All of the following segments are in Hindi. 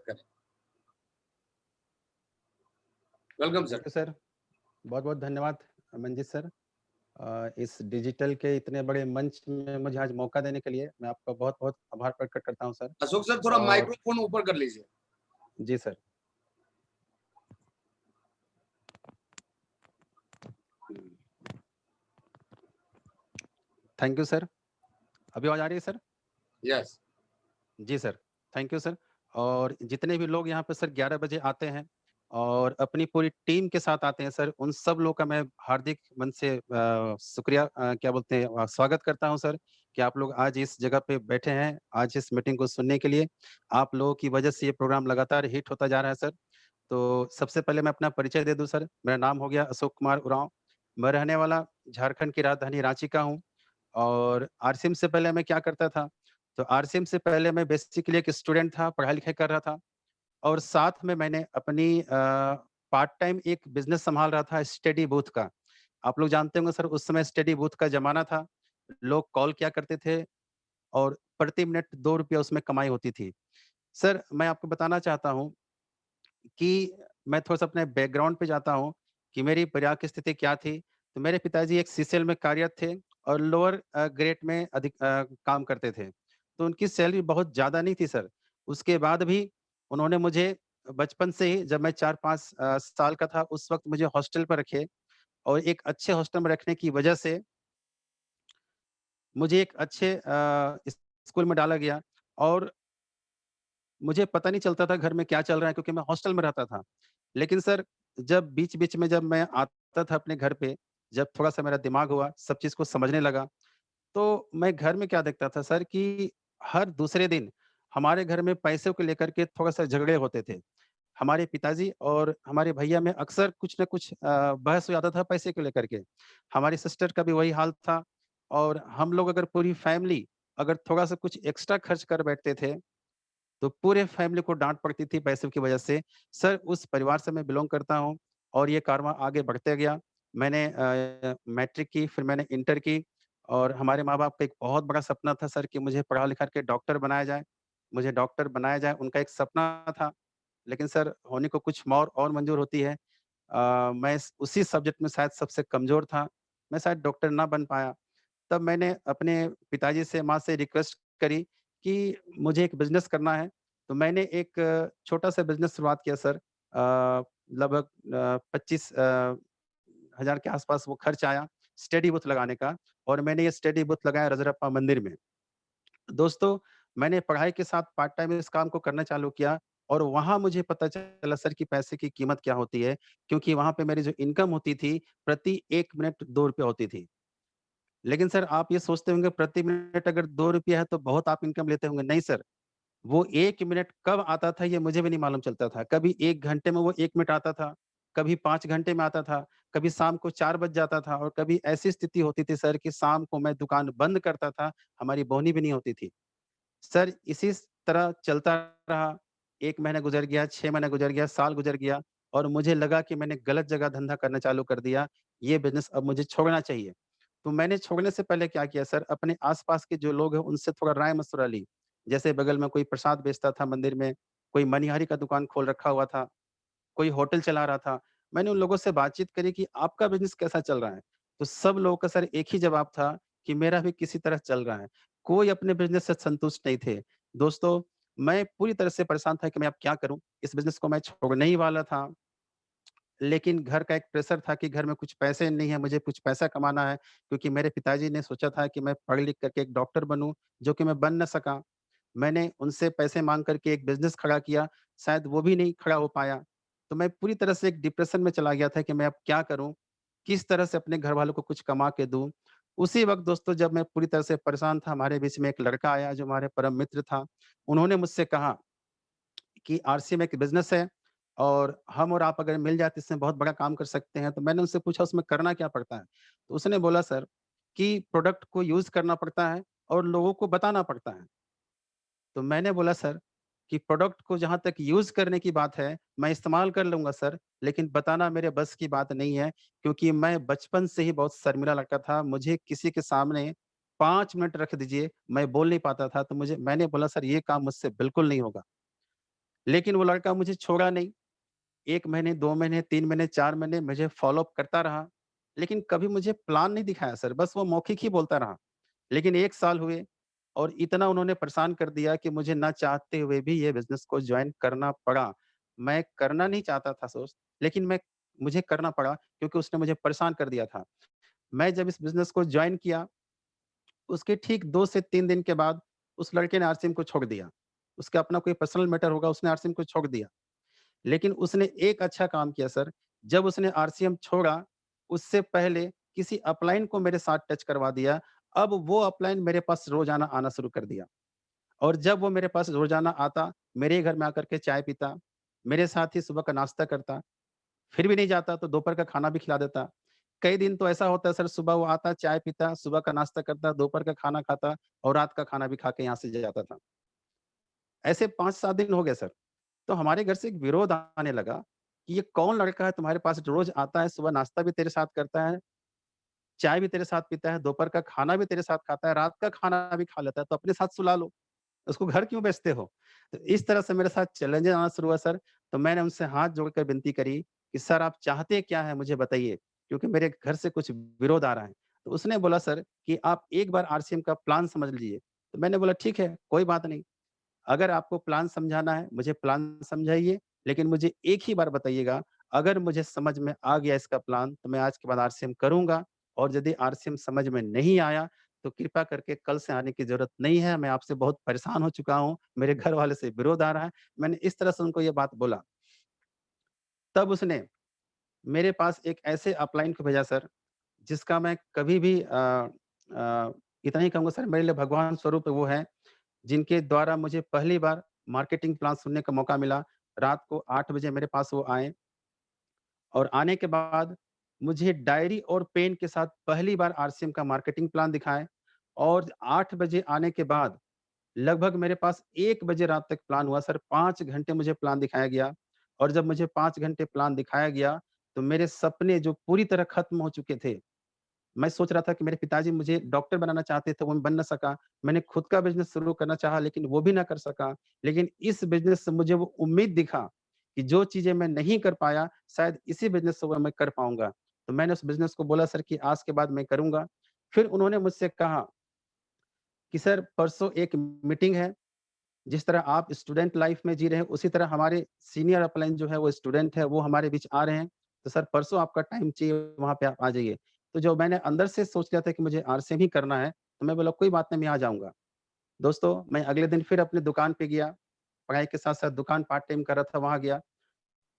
करें। Welcome thank sir. You sir. बहुत-बहुत धन्यवाद मंजीत सर। इस डिजिटल के इतने बड़े मंच में मुझे आज मौका देने के लिए मैं आपका बहुत-बहुत आभार प्रकट करता हूँ सर। अशोक सर थोड़ा और माइक्रोफ़ोन ऊपर कर लीजिए। जी सर। Thank you sir. अभी आवाज़ आ रही है सर? यस। जी सर, थैंक यू सर। और जितने भी लोग यहाँ पे सर 11 बजे आते हैं और अपनी पूरी टीम के साथ आते हैं सर, उन सब लोगों का मैं हार्दिक मन से शुक्रिया क्या बोलते हैं स्वागत करता हूँ सर, कि आप लोग आज इस जगह पे बैठे हैं, आज इस मीटिंग को सुनने के लिए। आप लोगों की वजह से ये प्रोग्राम लगातार हिट होता जा रहा है सर। तो सबसे पहले मैं अपना परिचय दे दूँ सर, मेरा नाम हो गया अशोक कुमार उरांव। मैं रहने वाला झारखंड की राजधानी रांची का हूँ और आरसीएम से पहले मैं क्या करता था, तो आरसीएम से पहले मैं बेसिकली एक स्टूडेंट था, पढ़ाई-लिखाई कर रहा था और साथ में मैंने अपनी पार्ट टाइम एक बिज़नेस सँभाल रहा था स्टडी बूथ का। आप लोग जानते होंगे सर उस समय स्टडी बूथ का ज़माना था। लोग कॉल किया करते थे और प्रति मिनट ₹2 उसमें कमाई होती थी। सर मैं आपको बताना चाहता हूँ कि मैं थोड़ा-सा अपने बैकग्राउंड पे जाता हूँ कि मेरी परिवार की स्थिति क्या थी। तो मेरे पिताजी एक सीसीएल में कार्यरत थे और लोअर ग्रेड में काम करते थे। तो उनकी सैलरी बहुत ज़्यादा नहीं थी सर। उसके बाद भी उन्होंने मुझे बचपन से ही जब मैं 4-5 साल का था उस वक़्त मुझे हॉस्टल पर रखे और एक अच्छे हॉस्टल में रखने की वजह से मुझे एक अच्छे स्कूल में डाला गया और मुझे पता नहीं चलता था घर में क्या चल रहा है क्योंकि मैं हॉस्टल में रहता था। लेकिन सर जब बीच-बीच में जब मैं आता था अपने घर पे, जब थोड़ा-सा मेरा दिमाग हुआ, सब चीज़ को समझने लगा, तो मैं घर में क्या देखता था सर कि हर दूसरे दिन हमारे घर में पैसों को लेकर के थोड़ा-सा झगड़े होते थे। हमारे पिताजी और हमारे भैया में अक्सर कुछ न कुछ बहस हो जाता था पैसे को लेकर के। हमारी सिस्टर का भी वही हाल था और हम लोग अगर पूरी फैमिली अगर थोड़ा-सा कुछ एक्स्ट्रा खर्च कर बैठते थे तो पूरे फैमिली को डाँट पड़ती थी पैसों की वजह से। सर उस परिवार से मैं बिलॉन्ग करता हूँ और ये कारवां आगे बढ़ते गया। मैंने मैट्रिक की, फिर मैंने इंटर की और हमारे माँ-बाप का एक बहुत बड़ा सपना था सर कि मुझे पढ़ा-लिखा के डॉक्टर बनाया जाए। मुझे डॉक्टर बनाया जाए, उनका एक सपना था। लेकिन सर होने को कुछ और मंज़ूर होती है। मैं इस उसी सब्जेक्ट में शायद सबसे कमज़ोर था। मैं शायद डॉक्टर ना बन पाया। तब मैंने अपने पिताजी से, माँ से रिक्वेस्ट करी कि मुझे एक बिज़नेस करना है। तो मैंने एक छोटा-सा बिज़नेस शुरुआत किया सर। लगभग 25 हज़ार के आस-पास वो खर्च आया स्टडी बूथ लगाने का और मैंने ये स्टडी बूथ लगाया रजरप्पा मंदिर में। दोस्तों, मैंने पढ़ाई के साथ पार्ट टाइम इस काम को करना चालू किया और वहाँ मुझे पता चला सर कि पैसे की कीमत क्या होती है, क्योंकि वहाँ पे मेरी जो इनकम होती थी, प्रति 1 मिनट ₹2 होती थी। लेकिन सर आप ये सोचते होंगे प्रति मिनट अगर ₹2 है तो बहुत आप इनकम लेते होंगे, नहीं सर। वो 1 मिनट कब आता था ये मुझे भी नहीं मालूम चलता था। कभी 1 घंटे में वो 1 मिनट आता था, कभी 5 घंटे में आता था, कभी शाम को 4 बज जाता था और कभी ऐसी स्थिति होती थी सर कि शाम को मैं दुकान बंद करता था, हमारी बोहनी भी नहीं होती थी। सर इसी तरह चलता रहा, 1 महीना गुज़र गया, 6 महीना गुज़र गया, साल गुज़र गया और मुझे लगा कि मैंने गलत जगह धंधा करना चालू कर दिया, ये बिज़नेस अब मुझे छोड़ना चाहिए। तो मैंने छोड़ने से पहले क्या किया सर, अपने आस-पास के जो लोग हैं उनसे थोड़ा राय-मशवरा ली। जैसे बगल में कोई प्रसाद बेचता था मंदिर में, कोई मनिहारी का दुकान खोल रखा हुआ था, कोई होटल चला रहा था। मैंने उन लोगों से बातचीत करी कि आपका बिज़नेस कैसा चल रहा है? तो सब लोगों का सर एक ही जवाब था कि मेरा भी किसी तरह चल रहा है। कोई अपने बिज़नेस से संतुष्ट नहीं थे। दोस्तों, मैं पूरी तरह से परेशान था कि मैं अब क्या करूँ? इस बिज़नेस को मैं छोड़ने ही वाला था। लेकिन घर का एक प्रेशर था कि घर में कुछ पैसे नहीं है, मुझे कुछ पैसा कमाना है क्योंकि मेरे पिताजी ने सोचा था कि मैं पढ़ लिख करके एक डॉक्टर बनूँ, जो कि मैं बन ना सका। मैंने उनसे पैसे माँग करके एक बिज़नेस खड़ा किया, शायद वो भी नहीं खड़ा हो पाया। तो मैं पूरी तरह से एक डिप्रेशन में चला गया था कि मैं अब क्या करूँ? किस तरह से अपने घरवालों को कुछ कमा के दूँ? उसी वक़्त दोस्तों जब मैं पूरी तरह से परेशान था, हमारे बीच में एक लड़का आया जो हमारे परम मित्र था। उन्होंने मुझसे कहा कि आरसीएम एक बिज़नेस है और हम और आप अगर मिल जाए तो इसमें बहुत बड़ा काम कर सकते हैं। तो मैंने उनसे पूछा उसमें करना क्या पड़ता है? तो उसने बोला सर कि प्रोडक्ट को यूज़ करना पड़ता है और लोगों को बताना पड़ता है। तो मैंने बोला सर कि प्रोडक्ट को जहाँ तक यूज़ करने की बात है, मैं इस्तेमाल कर लूँगा सर, लेकिन बताना मेरे बस की बात नहीं है क्योंकि मैं बचपन से ही बहुत शर्मीला लड़का था। मुझे किसी के सामने 5 मिनट रख दीजिए, मैं बोल नहीं पाता था। तो मुझे मैंने बोला सर ये काम मुझसे बिल्कुल नहीं होगा। लेकिन वो लड़का मुझे छोड़ा नहीं। 1 महीने, 2 महीने, 3 महीने, 4 महीने मुझे फ़ॉलो अप करता रहा, लेकिन कभी मुझे प्लान नहीं दिखाया सर, बस वो मौखिक ही बोलता रहा। लेकिन 1 साल हुए और इतना उन्होंने परेशान कर दिया कि मुझे ना चाहते हुए भी ये बिज़नेस को जॉइन करना पड़ा। मैं करना नहीं चाहता था सोच, लेकिन मुझे करना पड़ा क्योंकि उसने मुझे परेशान कर दिया था। मैं जब इस बिज़नेस को जॉइन किया, उसके ठीक 2 से 3 दिन के बाद उस लड़के ने आरसीएम को छोड़ दिया। उसका अपना कोई पर्सनल मैटर होगा, उसने आरसीएम को छोड़ दिया। लेकिन उसने एक अच्छा काम किया सर, जब उसने आरसीएम छोड़ा, उससे पहले किसी अपलाइन को मेरे साथ टच करवा दिया। अब वो अपलाइन मेरे पास रोज़ाना आना शुरू कर दिया और जब वो मेरे पास रोज़ाना आता, मेरे ही घर में आकर के चाय पीता, मेरे साथ ही सुबह का नाश्ता करता, फिर भी नहीं जाता तो दोपहर का खाना भी खिला देता। कई दिन तो ऐसा होता है सर, सुबह वो आता, चाय पीता, सुबह का नाश्ता करता, दोपहर का खाना खाता और रात का खाना भी खा के यहाँ से जाता था। ऐसे 5-7 दिन हो गए सर। तो हमारे घर से एक विरोध आने लगा कि ये कौन लड़का है तुम्हारे पास रोज़ आता है, सुबह नाश्ता भी तेरे साथ करता है, चाय भी तेरे साथ पीता है, दोपहर का खाना भी तेरे साथ खाता है, रात का खाना भी खा लेता है, तो अपने साथ सुला लो, उसको घर क्यों भेजते हो? तो इस तरह से मेरे साथ चैलेंजेस आना शुरू हुआ सर, तो मैंने उनसे हाथ जोड़कर विनती करी कि सर आप चाहते क्या हैं मुझे बताइए? क्योंकि मेरे घर से कुछ विरोध आ रहा है। तो उसने बोला सर कि आप एक बार आरसीएम का प्लान समझ लीजिए। तो मैंने बोला ठीक है, कोई बात नहीं। अगर आपको प्लान समझाना है, मुझे प्लान समझाइए, लेकिन मुझे एक ही बार बताइएगा, अगर मुझे समझ में आ गया इसका प्लान, तो मैं आज के बाद आरसीएम करूँगा और यदि आरसीएम समझ में नहीं आया, तो कृपया करके कल से आने की ज़रूरत नहीं है, मैं आपसे बहुत परेशान हो चुका हूँ, मेरे घर वाले से विरोध आ रहा है। मैंने इस तरह से उनको ये बात बोला। तब उसने मेरे पास एक ऐसे अपलाइन को भेजा सर, जिसका मैं कभी भी इतना ही कहूँगा सर, मेरे लिए भगवान स्वरूप वो हैं, जिनके द्वारा मुझे पहली बार मार्केटिंग प्लान सुनने का मौका मिला। रात को 8 बजे मेरे पास वो आए और आने के बाद मुझे डायरी और पेन के साथ पहली बार आरसीएम का मार्केटिंग प्लान दिखाएँ और 8 बजे आने के बाद लगभग मेरे पास 1 बजे रात तक प्लान हुआ सर, 5 घंटे मुझे प्लान दिखाया गया और जब मुझे 5 घंटे प्लान दिखाया गया, तो मेरे सपने जो पूरी तरह खत्म हो चुके थे, मैं सोच रहा था कि मेरे पिताजी मुझे डॉक्टर बनाना चाहते थे, वो मैं बन ना सका। मैंने खुद का बिज़नेस शुरू करना चाहा, लेकिन वो भी ना कर सका। लेकिन इस बिज़नेस से मुझे वो उम्मीद दिखा कि जो चीज़ें मैं नहीं कर पाया, शायद इसी बिज़नेस से वो मैं कर पाऊँगा। तो मैंने उस बिज़नेस को बोला सर कि आज के बाद मैं करूँगा। फिर उन्होंने मुझसे कहा कि सर परसों एक मीटिंग है, जिस तरह आप स्टूडेंट लाइफ़ में जी रहे हैं, उसी तरह हमारे सीनियर अपलाइन जो है वो स्टूडेंट है, वो हमारे बीच आ रहे हैं। तो सर परसों आपका टाइम चाहिए, वहाँ पे आप आ जाइए। तो जो मैंने अंदर से सोच लिया था कि मुझे आरसीएम ही करना है, तो मैं बोला कोई बात नहीं मैं आ जाऊँगा। दोस्तों मैं अगले दिन फिर अपनी दुकान पे गया, पढ़ाई के साथ-साथ दुकान पार्ट टाइम कर रहा था, वहाँ गया।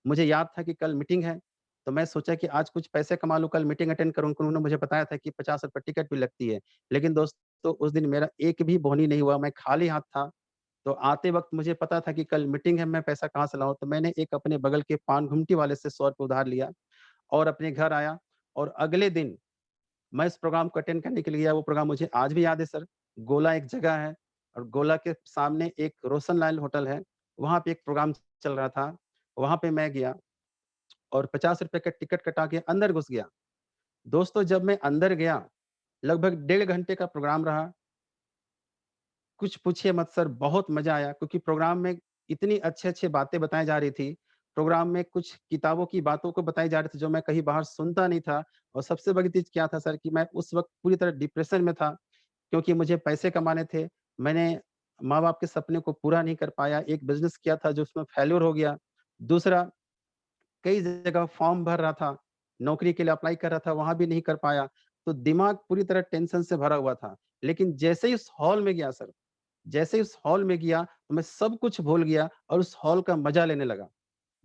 मुझे याद था कि कल मीटिंग है, तो मैं सोचा कि आज कुछ पैसे कमा लूँ, कल मीटिंग अटेंड करूँ। उन्होंने मुझे बताया था कि ₹50 टिकट भी लगती है। लेकिन दोस्तों उस दिन मेरा एक भी बोहनी नहीं हुआ, मैं खाली हाथ था। तो आते वक़्त मुझे पता था कि कल मीटिंग है, मैं पैसा कहाँ से लाऊँ? तो मैंने एक अपने बगल के पान घुमटी वाले से ₹100 उधार लिया और अपने घर आया और अगले दिन मैं इस प्रोग्राम को अटेंड करने के लिए गया। वो प्रोग्राम मुझे आज भी याद है सर। गोला एक जगह है और गोला के सामने एक रोशन लाल होटल है, वहाँ पे एक प्रोग्राम चल रहा था। वहाँ पे मैं गया और ₹50 का टिकट कटा के अंदर घुस गया। दोस्तों जब मैं अंदर गया, लगभग डेढ़ घंटे का प्रोग्राम रहा। कुछ पूछिए मत सर, बहुत मज़ा आया क्योंकि प्रोग्राम में इतनी अच्छी-अच्छी बातें बताई जा रही थी। प्रोग्राम में कुछ किताबों की बातों को बताई जा रही थी जो मैं कहीं बाहर सुनता नहीं था और सबसे बड़ी चीज़ क्या था सर कि मैं उस वक़्त पूरी तरह डिप्रेशन में था क्योंकि मुझे पैसे कमाने थे। मैंने माँ-बाप के सपने को पूरा नहीं कर पाया। एक बिज़नेस किया था जो उसमें फेल्योर हो गया। दूसरा कई जगह फॉर्म भर रहा था, नौकरी के लिए अप्लाई कर रहा था, वहाँ भी नहीं कर पाया। तो दिमाग पूरी तरह टेंशन से भरा हुआ था। लेकिन जैसे ही उस हॉल में गया सर, जैसे ही उस हॉल में गया, तो मैं सब कुछ भूल गया और उस हॉल का मज़ा लेने लगा।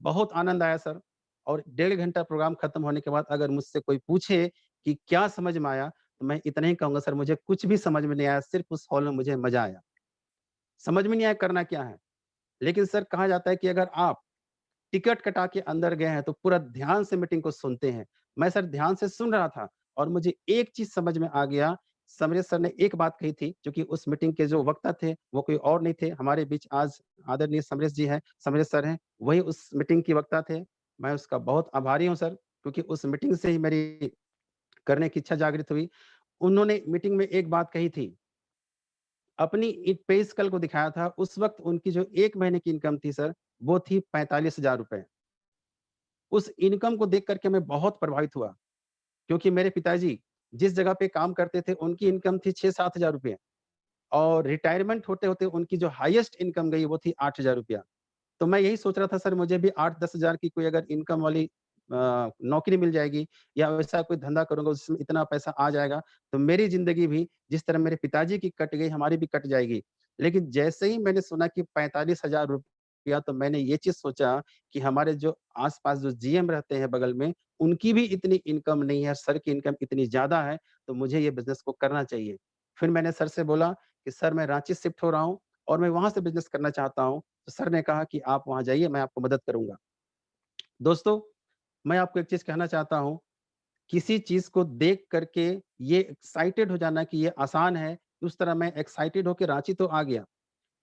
बहुत आनंद आया सर और डेढ़ घंटा प्रोग्राम खत्म होने के बाद अगर मुझसे कोई पूछे कि क्या समझ में आया, तो मैं इतना ही कहूँगा सर मुझे कुछ भी समझ में नहीं आया, सिर्फ़ उस हॉल में मुझे मज़ा आया। समझ में नहीं आया करना क्या है? लेकिन सर कहा जाता है कि अगर आप टिकट कटा के अंदर गए हैं, तो पूरा ध्यान से मीटिंग को सुनते हैं। मैं सर ध्यान से सुन रहा था और मुझे एक चीज़ समझ में आ गया, समरेश सर ने एक बात कही थी, क्योंकि उस मीटिंग के जो वक्ता थे, वो कोई और नहीं थे, हमारे बीच आज आदरणीय समरेश जी हैं, समरेश सर हैं, वही उस मीटिंग के वक्ता थे। मैं उसका बहुत आभारी हूँ सर, क्योंकि उस मीटिंग से ही मेरी करने की इच्छा जागृत हुई। उन्होंने मीटिंग में एक बात कही थी, अपनी पे स्केल को दिखाया था, उस वक़्त उनकी जो 1 महीने की इनकम थी सर, वो थी 45,000 रुपए। उस इनकम को देख कर के मैं बहुत प्रभावित हुआ, क्योंकि मेरे पिताजी जिस जगह पे काम करते थे, उनकी इनकम थी 6-7,000 रुपए और रिटायरमेंट होते-होते उनकी जो हाईएस्ट इनकम गई, वो थी 8,000 रुपया। तो मैं यही सोच रहा था सर, मुझे भी 8-10 हज़ार की कोई अगर इनकम वाली नौकरी मिल जाएगी या वैसा कोई धंधा करूँगा उसमें इतना पैसा आ जाएगा, तो मेरी ज़िंदगी भी जिस तरह मेरे पिताजी की कट गई, हमारी भी कट जाएगी। लेकिन जैसे ही मैंने सुना कि 45,000 रुपया, तो मैंने ये चीज़ सोचा कि हमारे जो आस-पास जो जीएम रहते हैं बगल में, उनकी भी इतनी इनकम नहीं है, सर की इनकम इतनी ज़्यादा है, तो मुझे ये बिज़नेस को करना चाहिए। फिर मैंने सर से बोला कि सर, मैं रांची शिफ्ट हो रहा हूँ और मैं वहाँ से बिज़नेस करना चाहता हूँ। तो सर ने कहा कि आप वहाँ जाइए, मैं आपको मदद करूँगा। दोस्तों, मैं आपको एक चीज़ कहना चाहता हूँ, किसी चीज़ को देख कर के ये एक्साइटेड हो जाना कि ये आसान है, उस तरह मैं एक्साइटेड होके रांची तो आ गया।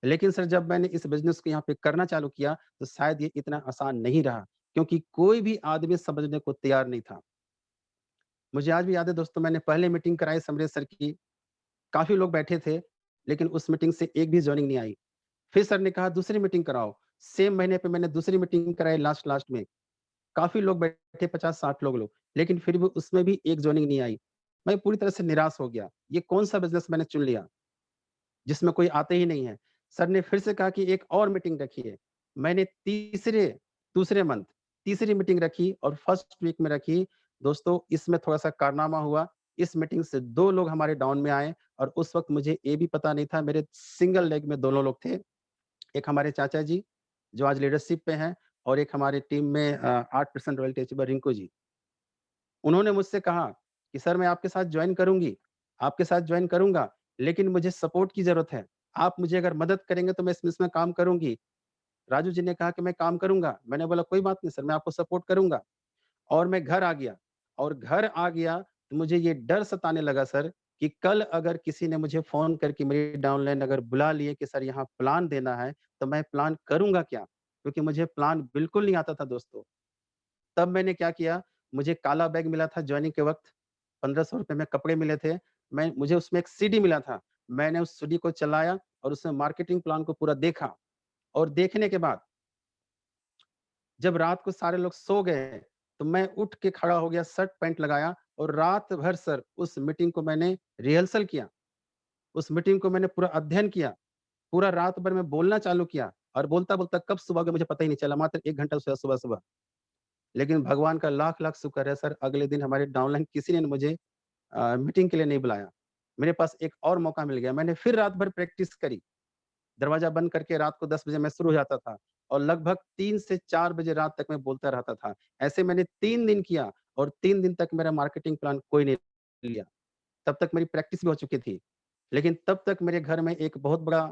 लेकिन सर, जब मैंने इस बिज़नेस को यहाँ पे करना चालू किया, तो शायद ये इतना आसान नहीं रहा, क्योंकि कोई भी आदमी समझने को तैयार नहीं था। मुझे आज भी याद है दोस्तों, मैंने पहले मीटिंग कराई समरेश सर की, काफ़ी लोग बैठे थे, लेकिन उस मीटिंग से एक भी जॉइनिंग नहीं आई। फिर सर ने कहा दूसरी मीटिंग कराओ, सेम महीने पे मैंने दूसरी मीटिंग कराई लास्ट में। काफ़ी लोग बैठे 50-60 लोग, लेकिन फिर भी उसमें भी एक जॉइनिंग नहीं आई। मैं पूरी तरह से निराश हो गया। ये कौन-सा बिज़नेस मैंने चुन लिया, जिसमें कोई आते ही नहीं है। सर ने फिर से कहा कि एक और मीटिंग रखिए। मैंने दूसरे मंथ तीसरी मीटिंग रखी और फर्स्ट वीक में रखी। दोस्तों, इसमें थोड़ा-सा कारनामा हुआ। इस मीटिंग से 2 लोग हमारे डाउन में आए और उस वक़्त मुझे ये भी पता नहीं था, मेरे सिंगल लेग में दोनों लोग थे। एक हमारे चाचा जी, जो आज लीडरशिप पे हैं, और एक हमारी टीम में 8% रॉयल्टी अचीवर रिंकू जी। उन्होंने मुझसे कहा कि सर, मैं आपके साथ जॉइन करूँगी, आपके साथ जॉइन करूँगा, लेकिन मुझे सपोर्ट की ज़रूरत है। आप मुझे अगर मदद करेंगे तो मैं इसमें काम करूँगी। राजू जी ने कहा कि मैं काम करूँगा। मैंने बोला कोई बात नहीं सर, मैं आपको सपोर्ट करूँगा। और मैं घर आ गया, और घर आ गया तो मुझे ये डर सताने लगा सर, कि कल अगर किसी ने मुझे फ़ोन करके मेरी डाउनलाइन अगर बुला लिए कि सर यहाँ प्लान देना है, तो मैं प्लान करूँगा क्या? क्योंकि मुझे प्लान बिल्कुल नहीं आता था दोस्तों। तब मैंने क्या किया, मुझे काला बैग मिला था जॉइनिंग के वक़्त, ₹1500 में कपड़े मिले थे। मुझे उसमें एक सीडी मिला था। मैंने उस सीडी को चलाया और उसमें मार्केटिंग प्लान को पूरा देखा, और देखने के बाद जब रात को सारे लोग सो गए, तो मैं उठ के खड़ा हो गया, शर्ट पैंट लगाया और रात भर सर उस मीटिंग को मैंने रिहर्सल किया। उस मीटिंग को मैंने पूरा अध्ययन किया। पूरा रात भर मैं बोलना चालू किया, और बोलता-बोलता कब सुबह हो गया मुझे पता ही नहीं चला, मात्र 1 घंटा सोया सुबह-सुबह। लेकिन भगवान का लाख-लाख शुक्र है सर, अगले दिन हमारे डाउनलाइन किसी ने मुझे मीटिंग के लिए नहीं बुलाया। मेरे पास एक और मौका मिल गया। मैंने फिर रात भर प्रैक्टिस करी। दरवाज़ा बंद करके रात को 10 बजे मैं शुरू हो जाता था और लगभग 3 से 4 बजे रात तक मैं बोलता रहता था। ऐसे मैंने 3 दिन किया और 3 दिन तक मेरा मार्केटिंग प्लान कोई नहीं लिया। तब तक मेरी प्रैक्टिस भी हो चुकी थी। लेकिन तब तक मेरे घर में एक बहुत बड़ा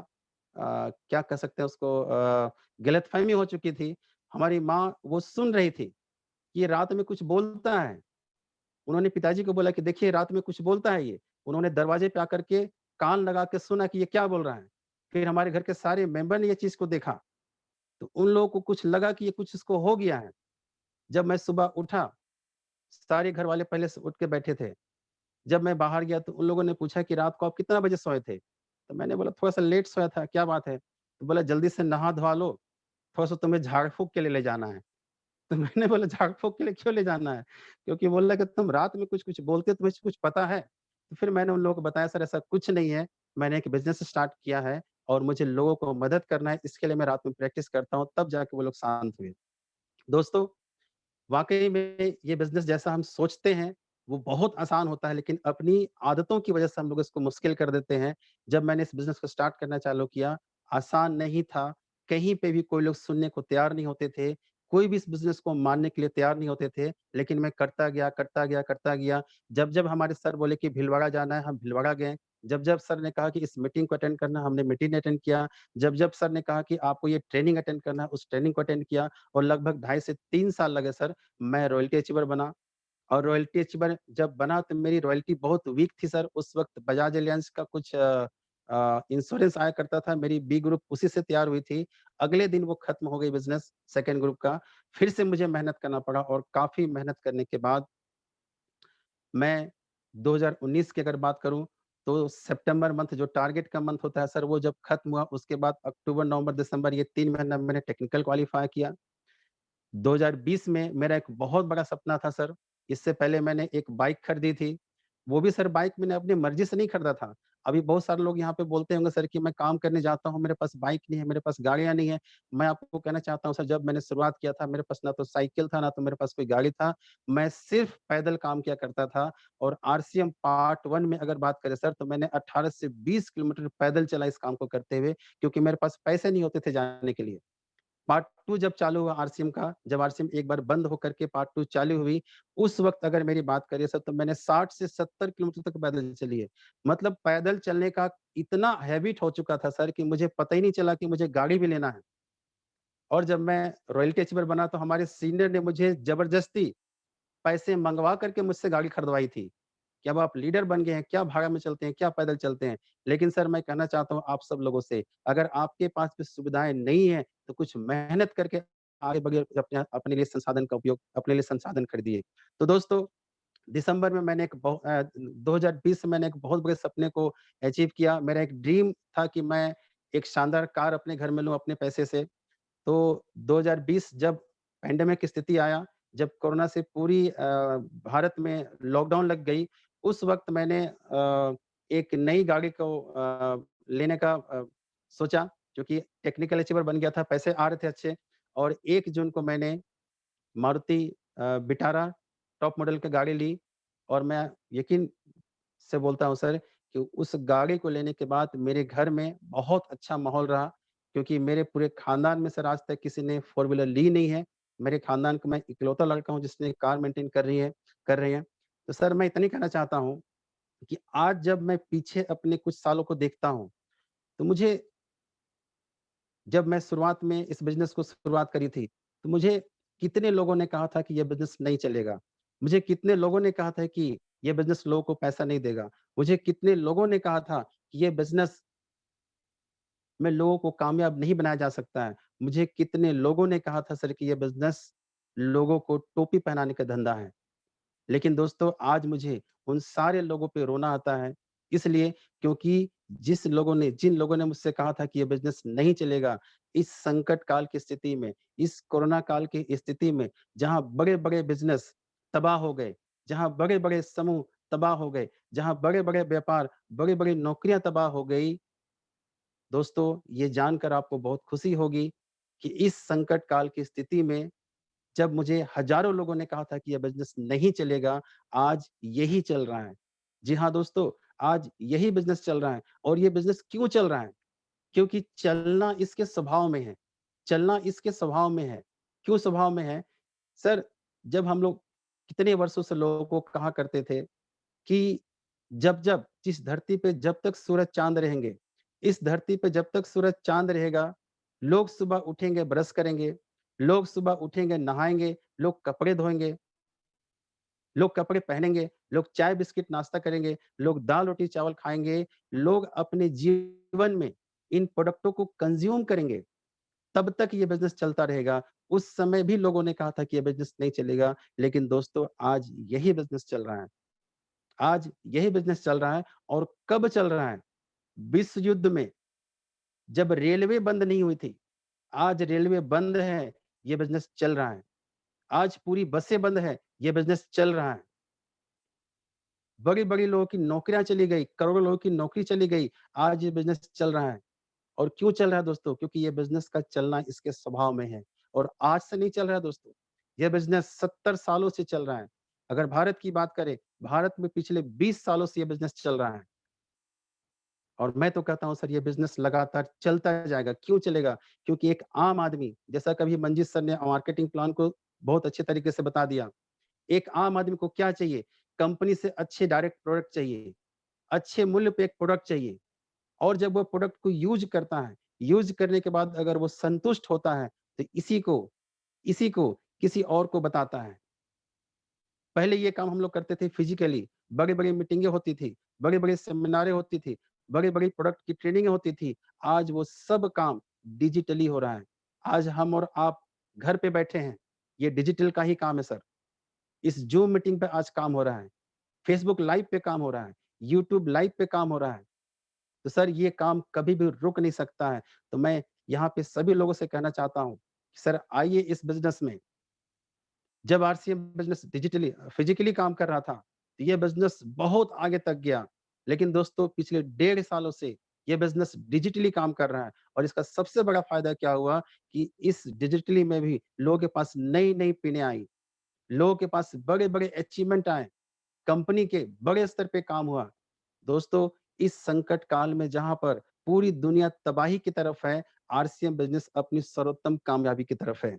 क्या कह सकते हैं उसको, गलतफ़हमी हो चुकी थी। हमारी माँ वो सुन रही थी कि ये रात में कुछ बोलता है। उन्होंने पिताजी को बोला कि देखिए रात में कुछ बोलता है ये। उन्होंने दरवाजे पे आकर के कान लगा के सुना कि ये क्या बोल रहा है। फिर हमारे घर के सारे मेंबर ने ये चीज़ को देखा, तो उन लोगों को कुछ लगा कि ये कुछ इसको हो गया है। जब मैं सुबह उठा, सारे घरवाले पहले से उठ के बैठे थे। जब मैं बाहर गया तो उन लोगों ने पूछा कि रात को आप कितना बजे सोए थे? तो मैंने बोला थोड़ा-सा लेट सोया था, क्या बात है? तो बोला जल्दी से नहा-धुआ लो, थोड़ा-सा तुम्हें झाड़-फूँक के लिए ले जाना है। तो मैंने बोला झाड़-फूँक के लिए क्यों ले जाना है? क्योंकि बोला कि तुम रात में कुछ-कुछ बोलते हो, तुम्हें कुछ पता है? तो फिर मैंने उन लोगों को बताया सर ऐसा कुछ नहीं है, मैंने एक बिज़नेस स्टार्ट किया है और मुझे लोगों को मदद करना है, इसके लिए मैं रात में प्रैक्टिस करता हूँ, तब जाके वो लोग शांत हुए। दोस्तों, वाक़ई में ये बिज़नेस जैसा हम सोचते हैं, वो बहुत आसान होता है, लेकिन अपनी आदतों की वजह से हम लोग इसको मुश्किल कर देते हैं। जब मैंने इस बिज़नेस को स्टार्ट करना चालू किया, आसान नहीं था, कहीं पे भी कोई लोग सुनने को तैयार नहीं होते थे, कोई भी इस बिज़नेस को मानने के लिए तैयार नहीं होते थे, लेकिन मैं करता गया, करता गया, करता गया। जब-जब हमारे सर बोले कि भीलवाड़ा जाना है, हम भीलवाड़ा गए। जब-जब सर ने कहा कि इस मीटिंग को अटेंड करना, हमने मीटिंग अटेंड किया। जब-जब सर ने कहा कि आपको ये ट्रेनिंग अटेंड करना है, उस ट्रेनिंग को अटेंड किया, और लगभग ढाई से 3 साल लगे सर, मैं रॉयल्टी अचीवर बना। और रॉयल्टी अचीवर जब बना तो मेरी रॉयल्टी बहुत वीक थी सर, उस वक़्त बजाज एलियांज का कुछ इंश्योरेंस आया करता था, मेरी बी ग्रुप उसी से तैयार हुई थी। अगले दिन वो खत्म हो गई बिज़नेस सेकंड ग्रुप का, फिर से मुझे मेहनत करना पड़ा, और काफ़ी मेहनत करने के बाद मैं 2019 की अगर बात करूँ, तो सितंबर मंथ जो टारगेट का मंथ होता है सर, वो जब खत्म हुआ उसके बाद अक्टूबर, नवंबर, दिसंबर ये 3 महीना मैंने टेक्निकल क्वालीफाई किया। 2020 में मेरा एक बहुत बड़ा सपना था सर, इससे पहले मैंने एक बाइक खरीदी थी। वो भी सर बाइक मैंने अपनी मर्ज़ी से नहीं खरीदा था। अभी बहुत सारे लोग यहाँ पे बोलते होंगे सर कि मैं काम करने जाता हूँ, मेरे पास बाइक नहीं है, मेरे पास गाड़ियाँ नहीं है। मैं आपको कहना चाहता हूँ सर, जब मैंने शुरुआत किया था मेरे पास ना तो साइकिल था, ना तो मेरे पास कोई गाड़ी था। मैं सिर्फ़ पैदल काम किया करता था और आरसीएम पार्ट 1 में अगर बात करें सर, तो मैंने 18 से 20 किलोमीटर पैदल चला इस काम को करते हुए, क्योंकि मेरे पास पैसे नहीं होते थे जाने के लिए। पार्ट 2 जब चालू हुआ आरसीएम का, जब आरसीएम एक बार बंद होकर के पार्ट 2 चालू हुई, उस वक़्त अगर मेरी बात करें सर, तो मैंने 60 से 70 किलोमीटर तक पैदल चली है। मतलब पैदल चलने का इतना हैबिट हो चुका था सर कि मुझे पता ही नहीं चला कि मुझे गाड़ी भी लेना है। और जब मैं रॉयल्टी अचीवर बना तो हमारे सीनियर ने मुझे ज़बरदस्ती पैसे मँगवा कर के मुझसे गाड़ी खरीदवाई थी, कि अब आप लीडर बन गए हैं, क्या भाड़ा में चलते हैं, क्या पैदल चलते हैं। लेकिन सर मैं कहना चाहता हूँ आप सब लोगों से, अगर आपके पास भी सुविधाएँ नहीं हैं, तो कुछ मेहनत करके आगे बढ़िए, अपने अपने लिए संसाधन का उपयोग अपने लिए संसाधन खरीदिए। तो दोस्तों, दिसंबर में 2020 में मैंने एक बहुत बड़े सपने को अचीव किया। मेरा एक ड्रीम था कि मैं एक शानदार कार अपने घर में लूँ अपने पैसे से। तो 2020 जब पैंडेमिक स्थिति आया, जब कोरोना से पूरी भारत में लॉकडाउन लग गई, उस वक़्त मैंने एक नई गाड़ी को लेने का सोचा, क्योंकि टेक्निकल अचीवर बन गया था, पैसे आ रहे थे अच्छे। और 1 जून को मैंने मारुति विटारा टॉप मॉडल की गाड़ी ली और मैं यकीन से बोलता हूँ सर कि उस गाड़ी को लेने के बाद मेरे घर में बहुत अच्छा माहौल रहा, क्योंकि मेरे पूरे खानदान में सर आज तक किसी ने फ़ोर व्हीलर ली नहीं है। मेरे खानदान का मैं इकलौता लड़का हूँ जिसने कार मेंटेन कर रही है। तो सर मैं इतना ही कहना चाहता हूँ कि आज जब मैं पीछे अपने कुछ सालों को देखता हूँ, तो मुझे, जब मैं शुरुआत में इस बिज़नेस को शुरुआत करी थी, तो मुझे कितने लोगों ने कहा था कि ये बिज़नेस नहीं चलेगा। मुझे कितने लोगों ने कहा था कि ये बिज़नेस लोगों को पैसा नहीं देगा। मुझे कितने लोगों ने कहा था कि ये बिज़नेस में लोगों को कामयाब नहीं बनाया जा सकता है। मुझे कितने लोगों ने कहा था सर कि ये बिज़नेस लोगों को टोपी पहनाने का धंधा है। लेकिन दोस्तों, आज मुझे उन सारे लोगों पे रोना आता है, इसलिए क्योंकि जिन लोगों ने मुझसे कहा था कि ये बिज़नेस नहीं चलेगा, इस संकट काल की स्थिति में, इस कोरोना काल की स्थिति में, जहाँ बड़े-बड़े बिज़नेस तबाह हो गए, जहाँ बड़े-बड़े समूह तबाह हो गए, जहाँ बड़े-बड़े व्यापार, बड़ी-बड़ी नौकरियाँ तबाह हो गई, दोस्तों, ये जानकर आपको बहुत खुशी होगी कि इस संकट काल की स्थिति में जब मुझे हज़ारों लोगों ने कहा था कि ये बिज़नेस नहीं चलेगा, आज यही चल रहा है। जी हाँ दोस्तों, आज यही बिज़नेस चल रहा है और ये बिज़नेस क्यों चल रहा है? क्योंकि चलना इसके स्वभाव में है। चलना इसके स्वभाव में है। क्यों स्वभाव में है? सर, जब हम लोग कितने वर्षों से लोगों को कहा करते थे कि जब-जब जिस धरती पे जब तक सूरज-चाँद रहेंगे, इस धरती पे जब तक सूरज-चाँद रहेगा, लोग सुबह उठेंगे, ब्रश करेंगे, लोग सुबह उठेंगे, नहाएँगे, लोग कपड़े धोएँगे, लोग कपड़े पहनेंगे, लोग चाय बिस्किट नाश्ता करेंगे, लोग दाल रोटी चावल खाएँगे, लोग अपने जीवन में इन प्रोडक्टों को कंज़्यूम करेंगे, तब तक ये बिज़नेस चलता रहेगा। उस समय भी लोगों ने कहा था कि ये बिज़नेस नहीं चलेगा, लेकिन दोस्तों आज यही बिज़नेस चल रहा है। आज यही बिज़नेस चल रहा है और कब चल रहा है? विश्व युद्ध में जब रेलवे बंद नहीं हुई थी, आज रेलवे बंद है, ये बिज़नेस चल रहा है। आज पूरी बसें बंद हैं, ये बिज़नेस चल रहा है। बड़ी-बड़ी लोगों की नौकरियाँ चली गई, करोड़ों लोगों की नौकरी चली गई, आज ये बिज़नेस चल रहा है। और क्यों चल रहा है दोस्तों? क्योंकि ये बिज़नेस का चलना इसके स्वभाव में है और आज से नहीं चल रहा है दोस्तों। ये बिज़नेस 70 सालों से चल रहा है। अगर भारत की बात करें, भारत में पिछले 20 सालों से ये बिज़नेस चल रहा है। और मैं तो कहता हूँ सर ये बिज़नेस लगातार चलता जाएगा। क्यों चलेगा? क्योंकि एक आम आदमी, जैसा कभी मंजीत सर ने मार्केटिंग प्लान को बहुत अच्छे तरीके से बता दिया। एक आम आदमी को क्या चाहिए? कंपनी से अच्छे डायरेक्ट प्रोडक्ट चाहिए, अच्छे मूल्य पे एक प्रोडक्ट चाहिए और जब वो प्रोडक्ट को यूज़ करता है, यूज़ करने के बाद अगर वो संतुष्ट होता है, तो इसी को किसी और को बताता है। पहले ये काम हम लोग करते थे फिज़िकली, बड़ी-बड़ी मीटिंगें होती थी, बड़ी-बड़ी सेमिनारें होती थी, बड़ी-बड़ी प्रोडक्ट की ट्रेनिंग होती थी। आज वो सब काम डिजिटली हो रहा है। आज हम और आप घर पे बैठे हैं, ये डिजिटल का ही काम है सर। इस ज़ूम मीटिंग पे आज काम हो रहा है, फेसबुक लाइव पे काम हो रहा है। यूट्यूब लाइव पे काम हो रहा है। तो सर ये काम कभी भी रुक नहीं सकता है। तो मैं यहाँ पे सभी लोगों से कहना चाहता हूँ, कि सर आइए इस बिज़नेस में। जब आरसीएम बिज़नेस डिजिटली फिज़िकली काम कर रहा था, तो ये बिज़नेस बहुत आगे तक गया। लेकिन दोस्तों पिछले 1.5 सालों से ये बिज़नेस डिजिटली काम कर रहा है और इसका सबसे बड़ा फ़ायदा क्या हुआ कि इस डिजिटली में भी लोगों के पास नई-नई पिनें आई, लोगों के पास बड़े-बड़े अचीवमेंट आए, कंपनी के बड़े स्तर पे काम हुआ। दोस्तों, इस संकट काल में जहाँ पर पूरी दुनिया तबाही की तरफ है, आरसीएम बिज़नेस अपनी सर्वोत्तम कामयाबी की तरफ है।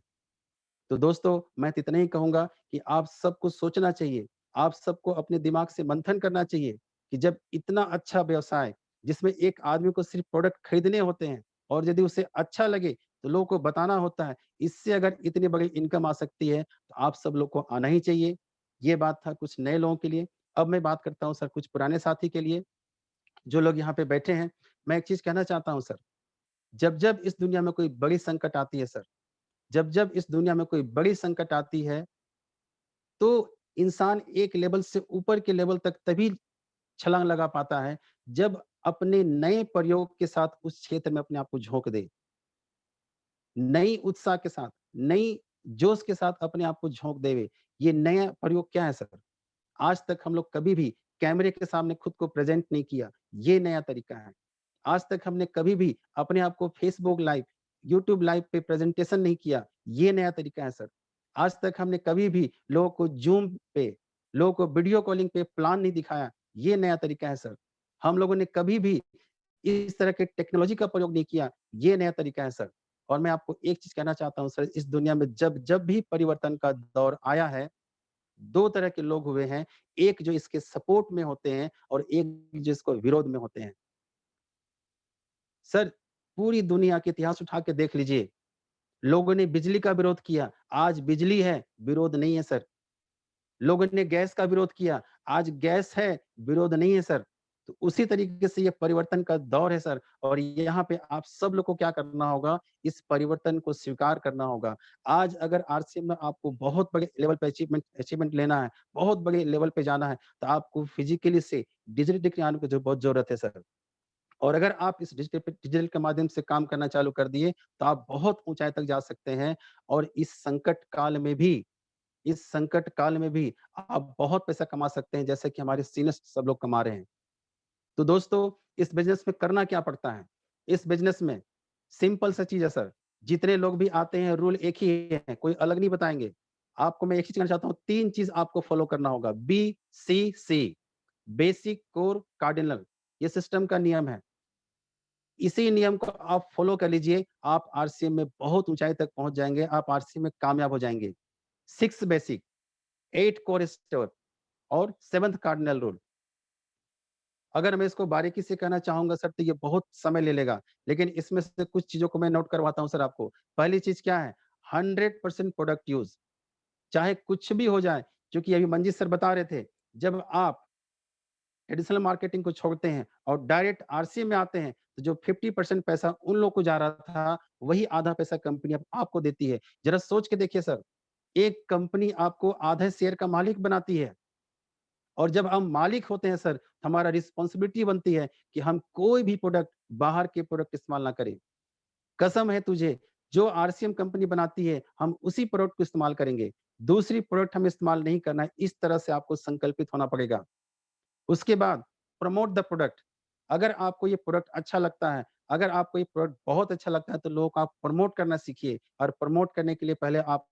तो दोस्तों, मैं तो इतना ही कहूँगा कि आप सबको सोचना चाहिए, आप सबको अपने दिमाग से मंथन करना चाहिए कि जब इतना अच्छा व्यवसाय, जिसमें एक आदमी को सिर्फ़ प्रोडक्ट खरीदने होते हैं और यदि उसे अच्छा लगे, तो लोगों को बताना होता है। इससे अगर इतनी बड़ी इनकम आ सकती है, तो आप सब लोग को आना ही चाहिए। ये बात था कुछ नए लोगों के लिए। अब मैं बात करता हूँ सर कुछ पुराने साथी के लिए, जो लोग यहाँ पे बैठे हैं। मैं एक चीज़ कहना चाहता हूँ सर, जब-जब इस दुनिया में कोई बड़ी संकट आती है सर, जब-जब इस दुनिया में कोई बड़ी संकट आती है, तो इंसान एक लेवल से ऊपर के लेवल तक तभी छलांग लगा पाता है, जब अपने नए प्रयोग के साथ उस क्षेत्र में अपने आप को झोंक दे। नई उत्साह के साथ, नई जोश के साथ अपने आप को झोंक देवे। ये नया प्रयोग क्या है सर? आज तक हम लोग कभी भी कैमरे के सामने खुद को प्रेज़ेंट नहीं किया, ये नया तरीका है। आज तक हमने कभी भी अपने आप को फेसबुक लाइव, यूट्यूब लाइव पे प्रेज़ेंटेशन नहीं किया, ये नया तरीका है सर। आज तक हमने कभी भी लोगों को ज़ूम पे, लोगों को वीडियो कॉलिंग पे प्लान नहीं दिखाया, ये नया तरीका है सर। हम लोगों ने कभी भी इस तरह के टेक्नोलॉजी का प्रयोग नहीं किया, ये नया तरीका है सर। और मैं आपको एक चीज़ कहना चाहता हूँ सर, इस दुनिया में जब भी परिवर्तन का दौर आया है, 2 तरह के लोग हुए हैं, एक जो इसके सपोर्ट में होते हैं और एक जो इसको विरोध में होते हैं। सर, पूरी दुनिया के इतिहास उठा के देख लीजिए, लोगों ने बिजली का विरोध किया, आज बिजली है, विरोध नहीं है सर। लोगों ने गैस का विरोध किया, आज गैस है, विरोध नहीं है सर। तो उसी तरीके से ये परिवर्तन का दौर है सर और यहाँ पे आप सब लोग को क्या करना होगा, इस परिवर्तन को स्वीकार करना होगा। आज अगर आरसीएम में आपको बहुत बड़े लेवल पे अचीवमेंट अचीवमेंट लेना है, बहुत बड़े लेवल पे जाना है, तो आपको फिज़िकली से डिजिटली आने की जो बहुत ज़रूरत है सर। और अगर आप इस डिजिटल के माध्यम से काम करना चालू कर दिए, तो आप बहुत ऊँचाई तक जा सकते हैं और इस संकट काल में भी आप बहुत पैसा कमा सकते हैं, जैसे कि हमारे सीनियर्स सब लोग कमा रहे हैं। तो दोस्तों, इस बिज़नेस में करना क्या पड़ता है? इस बिज़नेस में सिंपल सा चीज़ है सर, जितने लोग भी आते हैं रूल एक ही है, कोई अलग नहीं बताएँगे। आपको मैं एक चीज़ कहना चाहता हूँ, 3 चीज़ आपको फ़ॉलो करना होगा, BCC बेसिक, कोर, कार्डिनल ये सिस्टम का नियम है। इसी नियम को आप फ़ॉलो कर लीजिए, आप आरसीएम में बहुत ऊँचाई तक पहुँच जाएँगे, आप आरसीएम में कामयाब हो जाएँगे। 6 बेसिक, 8 कोर स्टोर और 7th कार्डिनल रूल। अगर मैं इसको बारीकी से कहना चाहूँगा सर तो ये बहुत समय ले लेगा, लेकिन इसमें से कुछ चीज़ों को मैं नोट करवाता हूँ सर आपको। पहली चीज़ क्या है? 100% प्रोडक्ट यूज़, चाहे कुछ भी हो जाए, क्योंकि अभी मंजीत सर बता रहे थे, जब आप ट्रेडिशनल मार्केटिंग को छोड़ते हैं और डायरेक्ट आरसीए में आते हैं, तो जो 50% पैसा उन लोग को जा रहा था, वही आधा पैसा कंपनी अब आपको देती है। ज़रा सोच के देखिए सर, एक कंपनी आपको आधे शेयर का मालिक बनाती है और जब हम मालिक होते हैं सर, हमारा रिस्पॉन्सिबिलिटी बनती है कि हम कोई भी प्रोडक्ट बाहर के प्रोडक्ट इस्तेमाल ना करें। कसम है तुझे, जो आरसीएम कंपनी बनाती है, हम उसी प्रोडक्ट को इस्तेमाल करेंगे। दूसरी प्रोडक्ट हमें इस्तेमाल नहीं करना है, इस तरह से आपको संकल्पित होना पड़ेगा। उसके बाद प्रमोट द प्रोडक्ट। अगर आपको ये प्रोडक्ट अच्छा लगता है, अगर आपको ये प्रोडक्ट बहुत अच्छा लगता है, तो लोगों को आप प्रमोट करना सीखिए और प्रमोट करने के लिए पहले आपको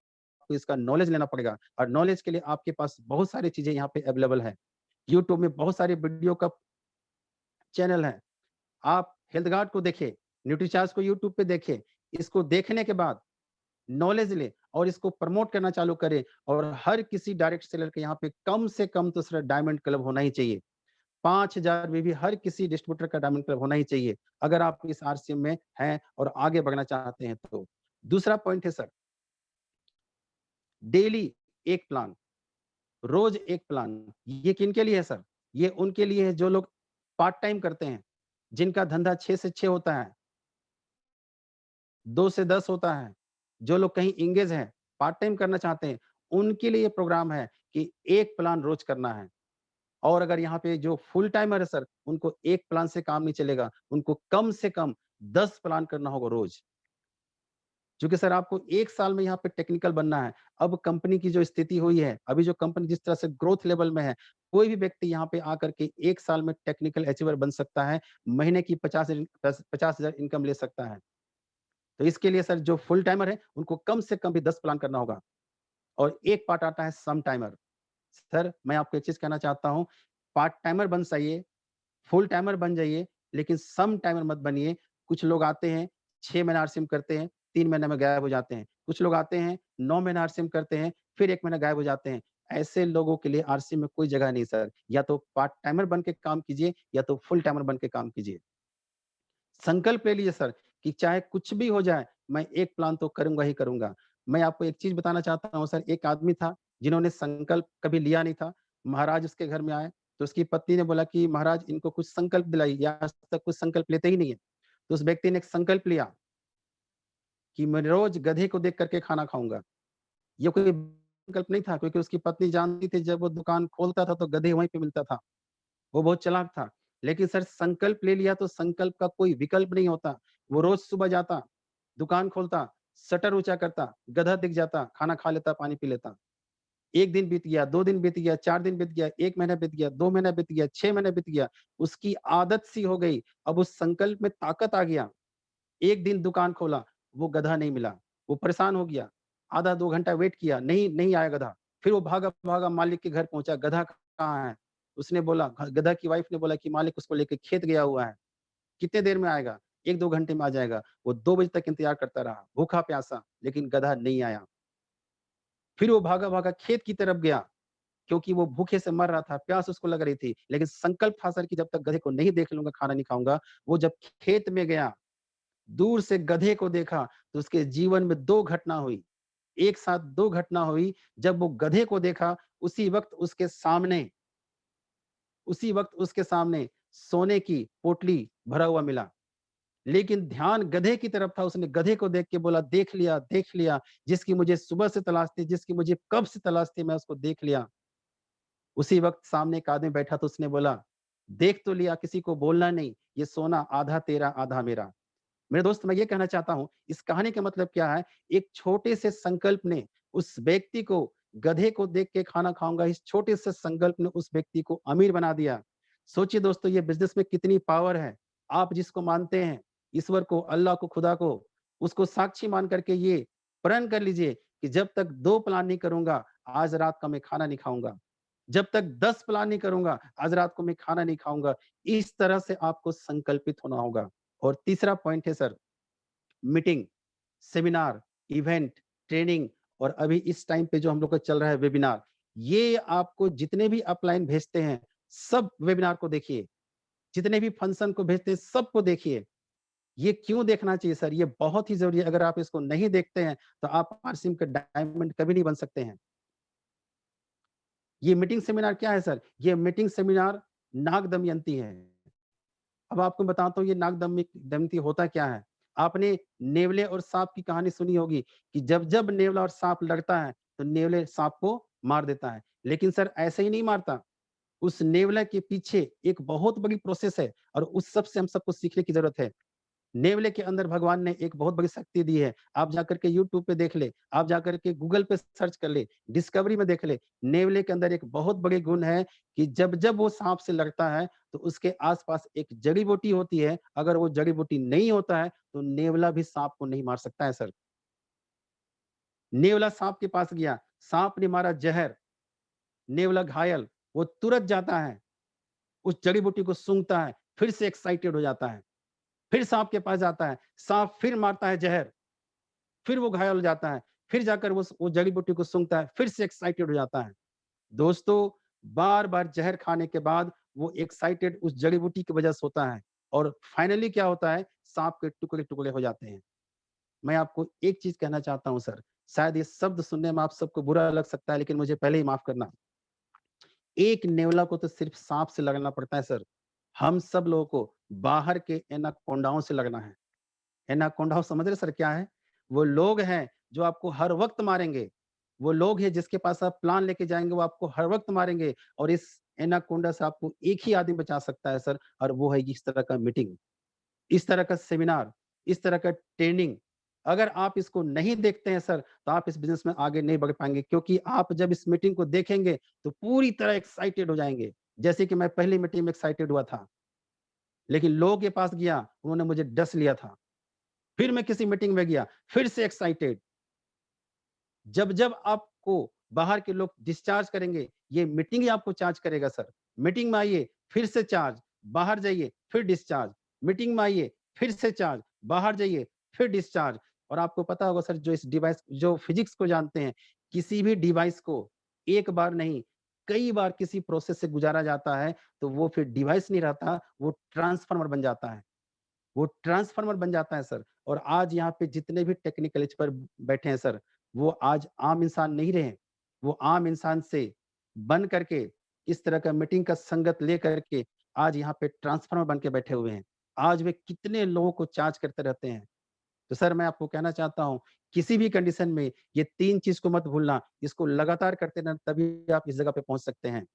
इसका नॉलेज लेना पड़ेगा और नॉलेज के लिए आपके पास बहुत सारी चीज़ें यहाँ पे अवेलेबल हैं। यूट्यूब में बहुत सारे वीडियो का चैनल है। आप हेल्थ गार्ड को देखिए, न्यूट्रीचार्ज को यूट्यूब पे देखें। इसको देखने के बाद नॉलेज लें और इसको प्रमोट करना चालू करें और हर किसी डायरेक्ट सेलर के यहाँ पे कम से कम तो सिर्फ डायमंड क्लब होना ही चाहिए। 5,000 में भी हर किसी डिस्ट्रीब्यूटर का डायमंड क्लब होना ही चाहिए, अगर आप इस आरसीएम में हैं और आगे बढ़ना चाहते हैं तो। दूसरा पॉइंट है सर, डेली एक प्लान, रोज़ एक प्लान। ये किनके लिए है सर? ये उनके लिए है जो लोग पार्ट टाइम करते हैं, जिनका धंधा 6 से 6 होता है, 2 से 10 होता है, जो लोग कहीं एंगेज हैं, पार्ट टाइम करना चाहते हैं, उनके लिए ये प्रोग्राम है कि एक प्लान रोज़ करना है। और अगर यहाँ पे जो फुल टाइमर है सर, उनको एक प्लान से काम नहीं चलेगा, उनको कम से कम 10 प्लान करना होगा रोज। क्योंकि सर आपको 1 साल में यहाँ पे टेक्निकल बनना है। अब कंपनी की जो स्थिति हुई है, अभी जो कंपनी जिस तरह से ग्रोथ लेवल में है, कोई भी व्यक्ति यहाँ पे आकर के 1 साल में टेक्निकल अचीवर बन सकता है, महीने की 50,000 इनकम ले सकता है। तो इसके लिए सर जो फुल टाइमर है, उनको कम से कम भी 10 प्लान करना होगा और एक पार्ट आता है सम टाइमर। सर मैं आपको एक चीज़ कहना चाहता हूँ, पार्ट टाइमर बन जाइए, फुल टाइमर बन जाइए, लेकिन सम टाइमर मत बनिए। कुछ लोग आते हैं, 6 महीना आरसीएम करते हैं, 3 महीने में गायब हो जाते हैं। कुछ लोग आते हैं, 9 महीना आरसीएम करते हैं, फिर 1 महीना गायब हो जाते हैं। ऐसे लोगों के लिए आरसीएम में कोई जगह नहीं सर। या तो पार्ट टाइमर बन के काम कीजिए या तो फुल टाइमर बन के काम कीजिए। संकल्प ले लीजिए सर कि चाहे कुछ भी हो जाए, मैं एक प्लान तो करूँगा ही करूँगा। मैं आपको एक चीज़ बताना चाहता हूँ सर, एक आदमी था जिन्होंने संकल्प कभी लिया नहीं था। महाराज उसके घर में आए, तो उसकी पत्नी ने बोला कि महाराज इनको कुछ संकल्प दिलाइए, ये आज तक कुछ संकल्प लेते ही नहीं है। तो उस व्यक्ति ने एक संकल्प लिया कि मैं रोज़ गधे को देख कर के खाना खाऊँगा। ये कोई संकल्प नहीं था क्योंकि उसकी पत्नी जानती थी जब वो दुकान खोलता था तो गधे वहीं पे मिलता था। वो बहुत चालाक था। लेकिन सर संकल्प ले लिया तो संकल्प का कोई विकल्प नहीं होता। वो रोज़ सुबह जाता, दुकान खोलता, शटर ऊँचा करता, गधा दिख जाता, खाना खा लेता, पानी पी लेता। 1 दिन बीत गया, 2 दिन बीत गया, 4 दिन बीत गया, 1 महीना बीत गया, 2 महीना बीत गया, 6 महीना बीत गया। उसकी आदत सी हो गई। अब उस संकल्प में ताकत आ गया। 1 दिन दुकान खोला, वो गधा नहीं मिला। वो परेशान हो गया। आधा 2 घंटा वेट किया, नहीं आया गधा। फिर वो भागा-भागा मालिक के घर पहुँचा, गधा कहाँ है? उसने बोला गधा की वाइफ ने बोला कि मालिक उसको लेके खेत गया हुआ है। कितने देर में आएगा? 1-2 घंटे में आ जाएगा। वो 2 बजे तक इंतज़ार करता रहा, भूखा-प्यासा, लेकिन गधा नहीं आया। फिर वो भागा-भागा खेत की तरफ गया, क्योंकि वो भूखे से मर रहा था, प्यास उसको लग रही थी। लेकिन संकल्प था सर कि जब तक गधे को नहीं देख लूँगा, खाना नहीं खाऊँगा। वो जब खेत में गया, दूर से गधे को देखा, तो उसके जीवन में 2 घटना हुई। एक साथ 2 घटना हुई, जब वो गधे को देखा, उसी वक़्त उसके सामने सोने की पोटली भरा हुआ मिला। लेकिन ध्यान गधे की तरफ था, उसने गधे को देख के बोला, देख लिया, जिसकी मुझे सुबह से तलाश थी, जिसकी मुझे कब से तलाश थी, मैं उसको देख लिया। उसी वक़्त सामने एक आदमी बैठा तो उसने बोला, देख तो लिया, किसी को बोलना नहीं, ये सोना आधा तेरा, आधा मेरा। मेरे दोस्त मैं ये कहना चाहता हूँ, इस कहानी का मतलब क्या है, एक छोटे से संकल्प ने उस व्यक्ति को गधे को देख के खाना खाऊँगा, इस छोटे से संकल्प ने उस व्यक्ति को अमीर बना दिया। सोचिए दोस्तों ये बिज़नेस में कितनी पावर है। आप जिसको मानते हैं, ईश्वर को, अल्लाह को, खुदा को, उसको साक्षी मान कर के ये प्रण कर लीजिए कि जब तक 2 प्लान नहीं करूँगा, आज रात का मैं खाना नहीं खाऊँगा। जब तक 10 प्लान नहीं करूँगा, आज रात को मैं खाना नहीं खाऊँगा। इस तरह से आपको संकल्पित होना होगा। और तीसरा पॉइंट है sir, meeting, seminar, event, training और अभी इस टाइम पे जो हम लोग का चल रहा है वेबिनार, ये आपको जितने भी अपलाइन भेजते हैं, सब वेबिनार को देखिए। जितने भी फंक्शन को भेजते हैं, सबको देखिए। ये क्यों देखना चाहिए सर? ये बहुत ही ज़रूरी है। अगर आप इसको नहीं देखते हैं, तो आप आरसीएम के डायमंड कभी नहीं बन सकते हैं। ये मीटिंग सेमिनार क्या है सर? ये मीटिंग सेमिनार नाग दमयंती है। अब आपको बताता हूँ ये नाग दमयंती होता क्या है? आपने नेवले और साँप की कहानी सुनी होगी कि जब-जब नेवला और साँप लड़ता है, तो नेवले साँप को मार देता है। लेकिन सर ऐसे ही नहीं मारता। उस नेवला के पीछे एक बहुत बड़ी प्रोसेस है और उस सब से हम सबको सीखने की ज़रूरत है। नेवले के अंदर भगवान ने एक बहुत बड़ी शक्ति दी है। आप जाकर के यूट्यूब पे देख ले, आप जाकर के गूगल पे सर्च कर ले, डिस्कवरी में देख ले। नेवले के अंदर एक बहुत बड़ी गुण है कि जब-जब वो साँप से लड़ता है, तो उसके आस-पास एक जड़ी-बूटी होती है। अगर वो जड़ी-बूटी नहीं होता है, तो नेवला भी साँप को नहीं मार सकता है सर। नेवला साँप के पास गया, साँप ने मारा जहर, नेवला घायल, वो तुरंत जाता है, उस जड़ी-बूटी को सूंघता है, फिर से एक्साइटेड हो जाता है। फिर साँप के पास जाता है, साँप फिर मारता है जहर, फिर वो घायल हो जाता है, फिर जाकर वो जड़ी-बूटी को सूंघता है, फिर से एक्साइटेड हो जाता है। दोस्तों, बार-बार जहर खाने के बाद वो एक्साइटेड उस जड़ी-बूटी की वजह से होता है और फाइनली क्या होता है, साँप के टुकड़े-टुकड़े हो जाते हैं। मैं आपको एक चीज़ कहना चाहता हूँ सर, शायद ये शब्द सुनने में आप सबको बुरा लग सकता है, लेकिन मुझे पहले ही माफ़ करना। एक नेवला को तो सिर्फ़ साँप से लड़ना पड़ता है सर। हम सब लोगों को बाहर के एनाकोंडाओं से लड़ना है। एनाकोंडा समझ रहे सर क्या है? वो लोग हैं जो आपको हर वक़्त मारेंगे। वो लोग हैं जिसके पास आप प्लान लेके जाएँगे वो आपको हर वक़्त मारेंगे और इस एनाकोंडा से आपको एक ही आदमी बचा सकता है सर, और वो है इस तरह का मीटिंग, इस तरह का सेमिनार, इस तरह का ट्रेनिंग। अगर आप इसको नहीं देखते हैं सर, तो आप इस बिज़नेस में आगे नहीं बढ़ पाएँगे, क्योंकि आप जब इस मीटिंग को देखेंगे, तो पूरी तरह एक्साइटेड हो जाएँगे। जैसे कि मैं पहली मीटिंग में एक्साइटेड हुआ था, लेकिन लोगों के पास गया, उन्होंने मुझे डस लिया था। फिर मैं किसी मीटिंग में गया, फिर से एक्साइटेड। जब आपको बाहर के लोग डिस्चार्ज करेंगे, ये मीटिंग ही आपको चार्ज करेगा सर। मीटिंग में आइए, फिर से चार्ज, बाहर जाइए, फिर डिस्चार्ज, मीटिंग में आइए, फिर से चार्ज, बाहर जाइए, फिर डिस्चार्ज। और आपको पता होगा सर, जो इस डिवाइस जो फिज़िक्स को जानते हैं, किसी भी डिवाइस को एक बार नहीं, कई बार किसी प्रोसेस से गुजारा जाता है, तो वो फिर डिवाइस नहीं रहता, वो ट्रांसफार्मर बन जाता है। वो ट्रांसफार्मर बन जाता है सर। और आज यहाँ पे जितने भी टेक्निकल एज पर बैठे हैं सर, वो आज आम इंसान नहीं रहे। वो आम इंसान से बन करके, इस तरह का मीटिंग का संगत लेकर के आज यहाँ पे ट्रांसफार्मर बन के बैठे हुए हैं। आज वे कितने लोगों को चार्ज करते रहते हैं। तो सर मैं आपको कहना चाहता हूँ, किसी भी कंडीशन में ये 3 चीज़ को मत भूलना। इसको लगातार करते रहना, तभी आप इस जगह पे पहुँच सकते हैं।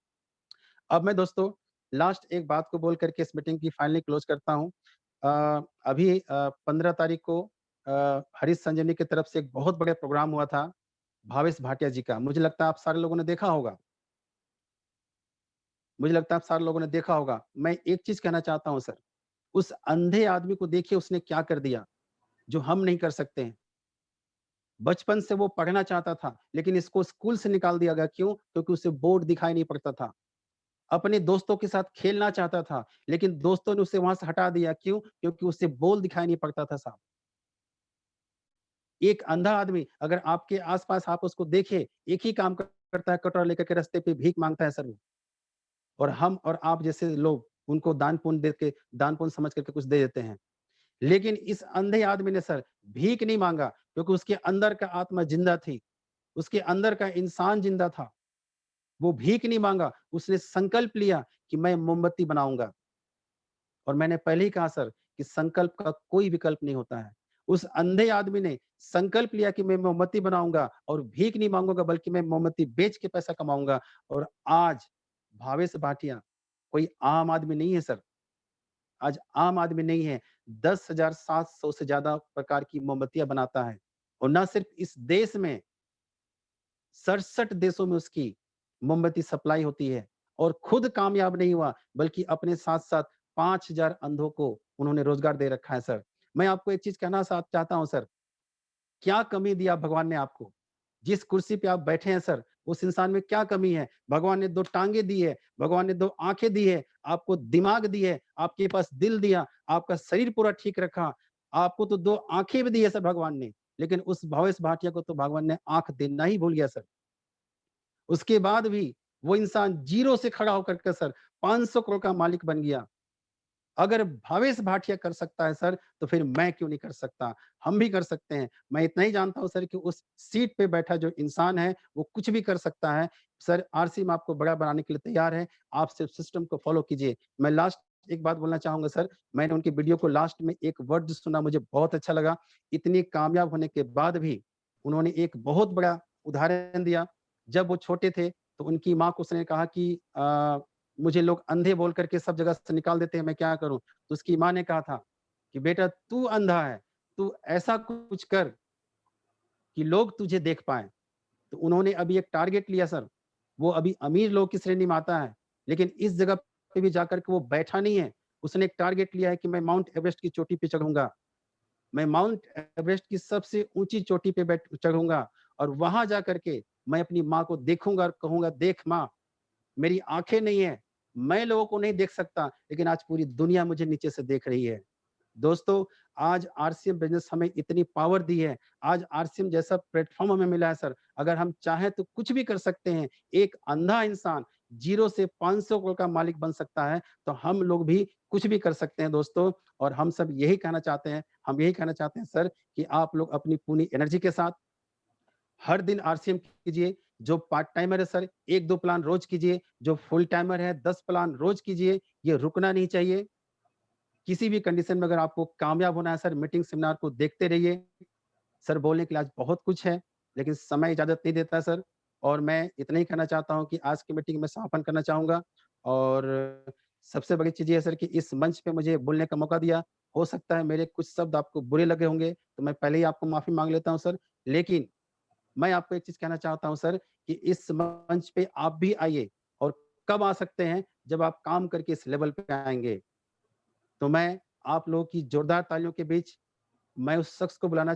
अब मैं दोस्तों लास्ट एक बात को बोल करके इस मीटिंग की फाइनली क्लोज़ करता हूँ। अभी 15 तारीख को हरीश संजीवनी की तरफ से एक बहुत बड़ा प्रोग्राम हुआ था, भावेश भाटिया जी का। मुझे लगता है आप सारे लोगों ने देखा होगा। मुझे लगता है आप सारे लोगों ने देखा होगा। मैं एक चीज़ कहना चाहता हूँ सर, उस अंधे आदमी को देखिए उसने क्या कर दिया, जो हम नहीं कर सकते हैं। बचपन से वो पढ़ना चाहता था, लेकिन इसको स्कूल से निकाल दिया गया, क्यों? क्योंकि उसे बोर्ड दिखाई नहीं पड़ता था। अपने दोस्तों के साथ खेलना चाहता था, लेकिन दोस्तों ने उसे वहाँ से हटा दिया, क्यों? क्योंकि उसे बॉल दिखाई नहीं पड़ता था साहब। एक अंधा आदमी अगर आपके आस-पास आप उसको देखें, एक ही काम करता है, कटोरा लेकर के रास्ते पे भीख माँगता है सर वो। और हम और आप जैसे लोग उनको दान-पुण्य दे के दान-पुण्य समझ करके कुछ दे देते हैं। लेकिन इस अंधे आदमी ने सर भीख नहीं माँगा, क्योंकि उसके अंदर का आत्मा ज़िंदा थी, उसके अंदर का इंसान ज़िंदा था। वो भीख नहीं माँगा, उसने संकल्प लिया कि मैं मोमबत्ती बनाऊँगा। और मैंने पहले ही कहा सर कि संकल्प का कोई विकल्प नहीं होता है। उस अंधे आदमी ने संकल्प लिया कि मैं मोमबत्ती बनाऊँगा और भीख नहीं माँगूँगा, बल्कि मैं मोमबत्ती बेच के पैसा कमाऊँगा। और आज भावेश भाटिया कोई आम आदमी नहीं है सर, आज आम आदमी नहीं है। 10,700 से ज़्यादा प्रकार की मोमबत्तियाँ बनाता है। और ना सिर्फ इस देश में, 67 देशों में उसकी मोमबत्ती सप्लाई होती है। और खुद कामयाब नहीं हुआ, बल्कि अपने साथ-साथ 5,000 अंधों को उन्होंने रोज़गार दे रखा है सर। मैं आपको एक चीज़ कहना चाहता हूँ सर, क्या कमी दिया भगवान ने आपको? जिस कुर्सी पे आप बैठे हैं सर, उस इंसान में क्या कमी है? भगवान ने 2 टाँगें दी है, भगवान ने 2 आँखें दी है, आपको दिमाग दी है, आपके पास दिल दिया, आपका शरीर पूरा ठीक रखा। आपको तो 2 आँखें भी दी है सर भगवान ने, लेकिन उस भवेश भाटिया को तो भगवान ने आँख देना ही भूल गया सर। उसके बाद भी वो इंसान ज़ीरो से खड़ा होकर के सर 500 करोड़ का मालिक बन गया। अगर भावेश भाटिया कर सकता है सर, तो फिर मैं क्यों नहीं कर सकता? हम भी कर सकते हैं। मैं इतना ही जानता हूँ सर कि उस सीट पे बैठा जो इंसान है, वो कुछ भी कर सकता है। सर आरसीएम आपको बड़ा बनाने के लिए तैयार है। आप सिर्फ सिस्टम को फ़ॉलो कीजिए। मैं लास्ट एक बात बोलना चाहूँगा सर, मैंने उनकी वीडियो को लास्ट में एक वर्ड सुना, मुझे बहुत अच्छा लगा। इतनी कामयाब होने के बाद भी उन्होंने एक बहुत बड़ा उदाहरण दिया। जब वो छोटे थे, तो उनकी माँ को उसने कहा कि मुझे लोग अंधे बोल करके सब जगह से निकाल देते हैं, मैं क्या करूँ? तो उसकी माँ ने कहा था कि बेटा तू अंधा है, तू ऐसा कुछ कर कि लोग तुझे देख पाएँ। तो उन्होंने अभी एक टारगेट लिया सर, वो अभी अमीर लोग की श्रेणी में आता है, लेकिन इस जगह पे भी जाकर के वो बैठा नहीं है। उसने एक टारगेट लिया है कि मैं माउंट एवरेस्ट की चोटी पे चढ़ूँगा। मैं माउंट एवरेस्ट की सबसे ऊँची चोटी पे चढ़ूँगा और वहाँ जाकर के मैं अपनी माँ को देखूँगा और कहूँगा, देख माँ, मेरी आँखें नहीं है, मैं लोगों को नहीं देख सकता, लेकिन आज पूरी दुनिया मुझे नीचे से देख रही है। दोस्तों, आज आरसीएम बिज़नेस हमें इतनी पावर दी है, आज आरसीएम जैसा प्लेटफ़ॉर्म हमें मिला है सर, अगर हम चाहें तो कुछ भी कर सकते हैं। एक अंधा इंसान ज़ीरो से 500 करोड़ का मालिक बन सकता है, तो हम लोग भी कुछ भी कर सकते हैं दोस्तों। और हम यही कहना चाहते हैं सर कि आप लोग अपनी पूरी एनर्जी के साथ हर दिन आरसीएम कीजिए। जो पार्ट टाइमर है सर 1-2 प्लान रोज़ कीजिए, जो फुल टाइमर है 10 प्लान रोज़ कीजिए, ये रुकना नहीं चाहिए। किसी भी कंडीशन में अगर आपको कामयाब होना है सर, मीटिंग सेमिनार को देखते रहिए। सर बोलने के लिए आज बहुत कुछ है, लेकिन समय इजाज़त नहीं देता है सर। और मैं इतना ही कहना चाहता हूँ कि आज की मीटिंग में समापन करना चाहूँगा। और सबसे बड़ी चीज़ ये है सर कि इस मंच पे मुझे बोलने का मौका दिया। हो सकता है मेरे कुछ शब्द आपको बुरे लगे होंगे, तो मैं पहले ही आपको माफ़ी माँग लेता हूँ सर। लेकिन मैं आपको एक चीज़ कहना चाहता हूँ सर कि इस मंच पे आप भी आइए और कब आ सकते हैं, जब आप काम करके इस लेवल पे आएँगे। तो मैं आप लोगों की जोरदार तालियों के बीच मैं उस शख्स को बुलाना